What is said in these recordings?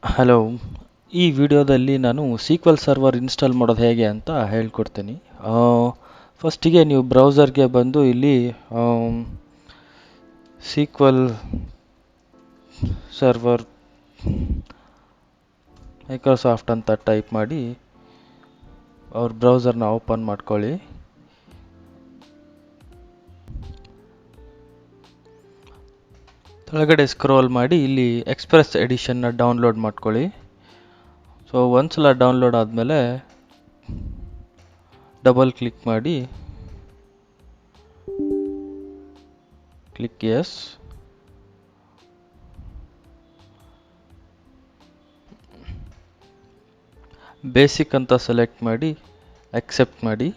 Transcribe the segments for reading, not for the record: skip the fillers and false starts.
Hello. ಈ ವಿಡಿಯೋದಲ್ಲಿ ನಾನು ಸೀಕ್ವೆಲ್ ಸರ್ವರ್ ಇನ್ಸ್ಟಾಲ್ ಮಾಡೋದು ಹೇಗೆ ಅಂತ ಹೇಳ್ಕೊಡ್ತೀನಿ. ಫಸ್ಟಿಗೆ ನೀವು ಬ್ರೌಸರ್ಗೆ ಬಂದು ಇಲ್ಲಿ ಸೀಕ್ವೆಲ್ ಸರ್ವರ್ ಮೈಕ್ರೋಸಾಫ್ಟ್ ಅಂತ ಟೈಪ್ ಮಾಡಿ ಅವ್ರ ಬ್ರೌಸರ್ನ ಓಪನ್ ಮಾಡ್ಕೊಳ್ಳಿ. ಕೆಳಗಡೆ ಸ್ಕ್ರೋಲ್ ಮಾಡಿ ಇಲ್ಲಿ ಎಕ್ಸ್ಪ್ರೆಸ್ ಎಡಿಷನ್ನ ಡೌನ್ಲೋಡ್ ಮಾಡ್ಕೊಳ್ಳಿ. ಸೊ ಒಂದ್ಸಲ ಡೌನ್ಲೋಡ್ ಆದಮೇಲೆ ಡಬಲ್ ಕ್ಲಿಕ್ ಮಾಡಿ ಕ್ಲಿಕ್ ಎಸ್. ಬೇಸಿಕ್ ಅಂತ ಸೆಲೆಕ್ಟ್ ಮಾಡಿ ಅಕ್ಸೆಪ್ಟ್ ಮಾಡಿ.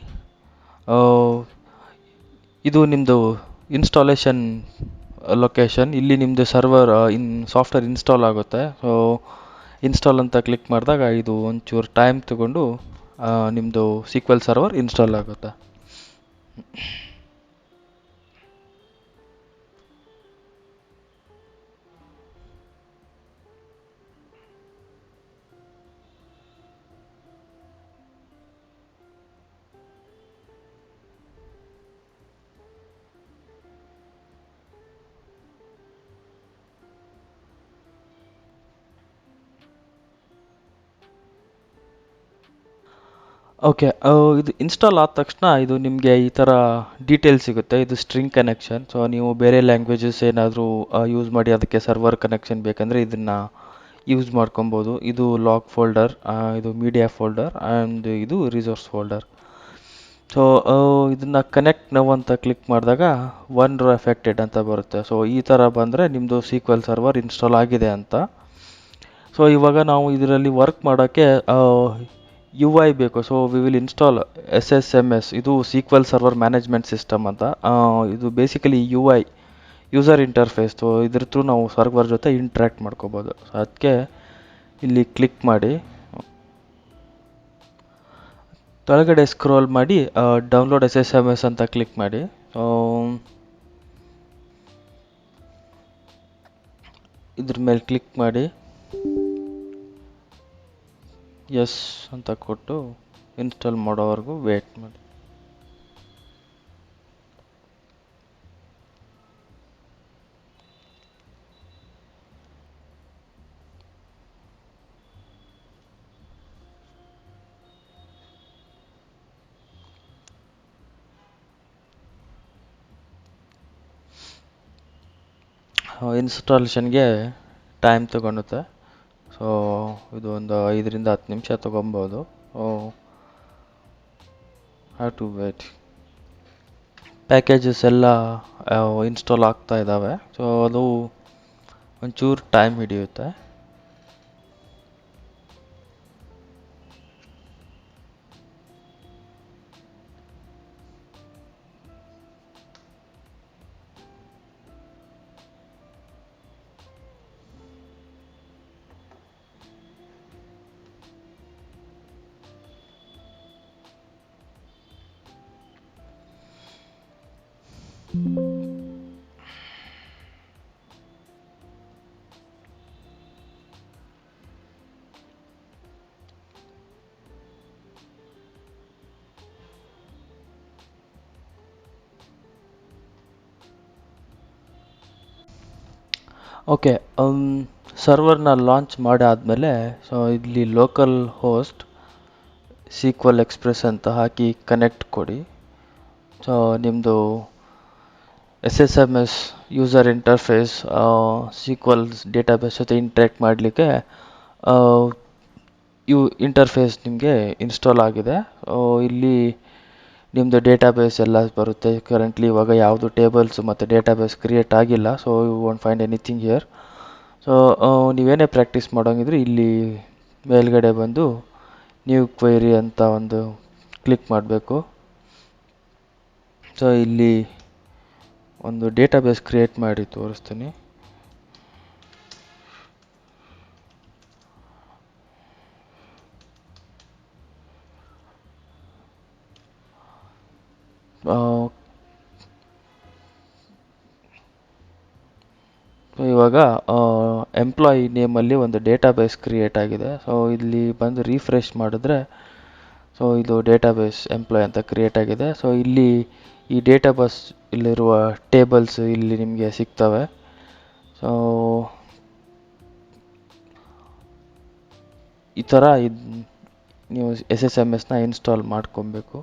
ಇದು ನಿಮ್ಮದು ಇನ್ಸ್ಟಾಲೇಷನ್ ಲೊಕೇಶನ್. ಇಲ್ಲಿ ನಿಮ್ಮದು ಸರ್ವರ್ ಸಾಫ್ಟ್ವೇರ್ ಇನ್ಸ್ಟಾಲ್ ಆಗುತ್ತೆ. ಸೊ ಇನ್ಸ್ಟಾಲ್ ಅಂತ ಕ್ಲಿಕ್ ಮಾಡಿದಾಗ ಇದು ಒಂಚೂರು ಟೈಮ್ ತಗೊಂಡು ನಿಮ್ಮದು ಸೀಕ್ವೆಲ್ ಸರ್ವರ್ ಇನ್ಸ್ಟಾಲ್ ಆಗುತ್ತೆ. ಓಕೆ, ಇದು ಇನ್ಸ್ಟಾಲ್ ಆದ ತಕ್ಷಣ ಇದು ನಿಮಗೆ ಈ ಥರ ಡೀಟೇಲ್ಸ್ ಸಿಗುತ್ತೆ. ಇದು ಸ್ಟ್ರಿಂಗ್ ಕನೆಕ್ಷನ್. ಸೊ ನೀವು ಬೇರೆ ಲ್ಯಾಂಗ್ವೇಜಸ್ ಏನಾದರೂ ಯೂಸ್ ಮಾಡಿ ಅದಕ್ಕೆ ಸರ್ವರ್ ಕನೆಕ್ಷನ್ ಬೇಕಂದರೆ ಇದನ್ನು ಯೂಸ್ ಮಾಡ್ಕೊಬೋದು. ಇದು ಲಾಗ್ ಫೋಲ್ಡರ್, ಇದು ಮೀಡಿಯಾ ಫೋಲ್ಡರ್ ಆ್ಯಂಡ್ ಇದು ರಿಸೋರ್ಸ್ ಫೋಲ್ಡರ್. ಸೊ ಇದನ್ನು ಕನೆಕ್ಟ್ ನೌ ಅಂತ ಕ್ಲಿಕ್ ಮಾಡಿದಾಗ ಒನ್ ರೋ ಎಫೆಕ್ಟೆಡ್ ಅಂತ ಬರುತ್ತೆ. ಸೊ ಈ ಥರ ಬಂದರೆ ನಿಮ್ಮದು ಸೀಕ್ವೆಲ್ ಸರ್ವರ್ ಇನ್ಸ್ಟಾಲ್ ಆಗಿದೆ ಅಂತ. ಸೊ ಇವಾಗ ನಾವು ಇದರಲ್ಲಿ ವರ್ಕ್ ಮಾಡೋಕ್ಕೆ ಯು ಐ ಬೇಕು. So we will install SSMS. ಇದು ಸೀಕ್ವೆಲ್ ಸರ್ವರ್ ಮ್ಯಾನೇಜ್ಮೆಂಟ್ ಸಿಸ್ಟಮ್ ಅಂತ. ಇದು basically UI, user interface. So ಇದ್ರ ಥ್ರೂ ನಾವು ಸರ್ವರ್ ಜೊತೆ ಇಂಟ್ರ್ಯಾಕ್ಟ್ ಮಾಡ್ಕೋಬೋದು. ಸೊ ಅದಕ್ಕೆ ಇಲ್ಲಿ ಕ್ಲಿಕ್ ಮಾಡಿ ಕೆಳಗಡೆ ಸ್ಕ್ರೋಲ್ ಮಾಡಿ ಡೌನ್ಲೋಡ್ SSMS ಅಂತ ಕ್ಲಿಕ್ ಮಾಡಿ. ಇದ್ರ ಮೇಲೆ ಕ್ಲಿಕ್ ಮಾಡಿ ಎಸ್ ಅಂತ ಕೊಟ್ಟು ಇನ್ಸ್ಟಾಲ್ ಮಾಡೋವರೆಗೂ ವೇಟ್ ಮಾಡಿ. ಇನ್ಸ್ಟಾಲೇಷನ್ಗೆ ಟೈಮ್ ತಗೊಳುತ್ತೆ. ಸೊ ಇದು ಒಂದು 5ರಿಂದ 10 ನಿಮಿಷ ತೊಗೊಬೋದು. Have to wait. ಪ್ಯಾಕೇಜಸ್ ಎಲ್ಲ ಇನ್ಸ್ಟಾಲ್ ಆಗ್ತಾ ಇದ್ದಾವೆ. ಸೊ ಅದು ಒಂಚೂರು ಟೈಮ್ ಹಿಡಿಯುತ್ತೆ. ಓಕೆ, ಸರ್ವರ್ನ ಲಾಂಚ್ ಮಾಡಿ ಆದಮೇಲೆ ಸೊ ಇಲ್ಲಿ ಲೋಕಲ್ ಹೋಸ್ಟ್ ಸೀಕ್ವೆಲ್ ಎಕ್ಸ್ಪ್ರೆಸ್ ಅಂತ ಹಾಕಿ ಕನೆಕ್ಟ್ ಕೊಡಿ. ಸೊ ನಿಮ್ಮದು SSMS user interface sequel database ಜೊತೆ ಇಂಟ್ರ್ಯಾಕ್ಟ್ ಮಾಡಲಿಕ್ಕೆ ಇಂಟರ್ಫೇಸ್ ನಿಮಗೆ ಇನ್ಸ್ಟಾಲ್ ಆಗಿದೆ. ಇಲ್ಲಿ ನಿಮ್ಮದು ಡೇಟಾಬೇಸ್ ಎಲ್ಲ ಬರುತ್ತೆ. ಕರೆಂಟ್ಲಿ ಇವಾಗ ಯಾವುದು ಟೇಬಲ್ಸ್ ಮತ್ತು ಡೇಟಾಬೇಸ್ ಕ್ರಿಯೇಟ್ ಆಗಿಲ್ಲ. So you won't find anything here. So ನೀವೇನೇ ಪ್ರಾಕ್ಟೀಸ್ ಮಾಡೋಂಗಿದ್ರೆ ಇಲ್ಲಿ ಮೇಲ್ಗಡೆ ಬಂದು ನ್ಯೂ ಕ್ವೈರಿ ಅಂತ ಒಂದು ಕ್ಲಿಕ್ ಮಾಡಬೇಕು. ಸೊ ಇಲ್ಲಿ ಒಂದು ಡೇಟಾಬೇಸ್ ಕ್ರಿಯೇಟ್ ಮಾಡಿ ತೋರಿಸ್ತೀನಿ. ಇವಾಗ ಎಂಪ್ಲಾಯಿ ನೇಮಲ್ಲಿ ಒಂದು ಡೇಟಾಬೇಸ್ ಕ್ರಿಯೇಟ್ ಆಗಿದೆ. ಸೊ ಇಲ್ಲಿ ಬಂದು ರಿಫ್ರೆಶ್ ಮಾಡಿದ್ರೆ ಸೊ ಇದು ಡೇಟಾಬೇಸ್ ಎಂಪ್ಲಾಯ್ ಅಂತ ಕ್ರಿಯೇಟ್ ಆಗಿದೆ. ಸೊ ಇಲ್ಲಿ ಈ ಡೇಟಾಬೇಸ್ ಇಲ್ಲಿರುವ ಟೇಬಲ್ಸ್ ಇಲ್ಲಿ ನಿಮಗೆ ಸಿಗ್ತವೆ. ಸೊ ಈ ಥರ ನೀವು SSMSನ ಇನ್ಸ್ಟಾಲ್ ಮಾಡ್ಕೊಬೇಕು.